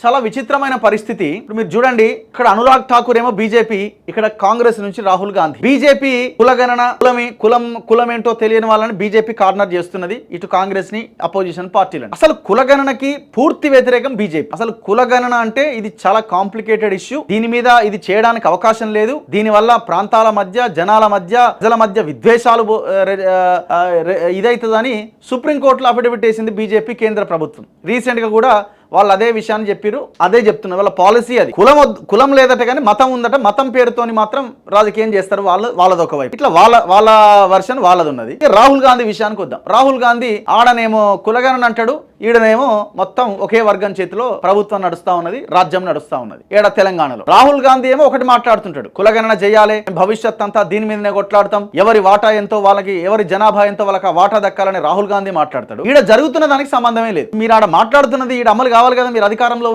చాలా విచిత్రమైన పరిస్థితి. ఇప్పుడు మీరు చూడండి, ఇక్కడ అనురాగ్ ఠాకూర్ ఏమో బీజేపీ, ఇక్కడ కాంగ్రెస్ నుంచి రాహుల్ గాంధీ. బీజేపీ కులగణన, కులం ఏంటో తెలియని వాళ్ళని బీజేపీ కార్నర్ చేస్తున్నది, ఇటు కాంగ్రెస్ ని అపోజిషన్ పార్టీలను. అసలు కులగణనకి పూర్తి వ్యతిరేకం బీజేపీ. అసలు కులగణన అంటే ఇది చాలా కాంప్లికేటెడ్ ఇష్యూ. దీని మీద ఇది చేయడానికి అవకాశం లేదు. దీని వల్ల ప్రాంతాల మధ్య, జనాల మధ్య, ప్రజల మధ్య విద్వేషాలు ఇదైతుందని సుప్రీంకోర్టులో అఫిడవిట్ వేసింది బీజేపీ కేంద్ర ప్రభుత్వం. రీసెంట్ గా కూడా వాళ్ళు అదే విషయాన్ని చెప్పారు, అదే చెప్తున్నారు. వాళ్ళ పాలసీ అది. కులం లేదట కానీ మతం ఉందట. మతం పేరుతోని మాత్రం రాజకీయం చేస్తారు వాళ్ళది ఒక వైపు. ఇట్లా వాళ్ళ వర్షన్ వాళ్ళది ఉన్నది. రాహుల్ గాంధీ విషయానికి వద్దాం. రాహుల్ గాంధీ ఆడనేమో కులగణన అంటాడు, ఈడనేమో మొత్తం ఒకే వర్గం చేతిలో ప్రభుత్వం నడుస్తా ఉన్నది, రాజ్యం నడుస్తా ఉన్నది ఏడ తెలంగాణలో. రాహుల్ గాంధీ ఏమో ఒకటి మాట్లాడుతుంటాడు, కులగణన చేయాలి, భవిష్యత్ అంతా దీని మీదనే కొట్లాడతాం, ఎవరి వాటా ఎంతో వాళ్ళకి, ఎవరి జనాభా ఎంతో వాళ్ళకి ఆ వాటా దక్కాలని రాహుల్ గాంధీ మాట్లాడతాడు. ఈడ జరుగుతున్న దానికి సంబంధమే లేదు. మీరు ఆడ మాట్లాడుతున్నది ఈడ అమలు కావాలి కదా, మీరు అధికారంలో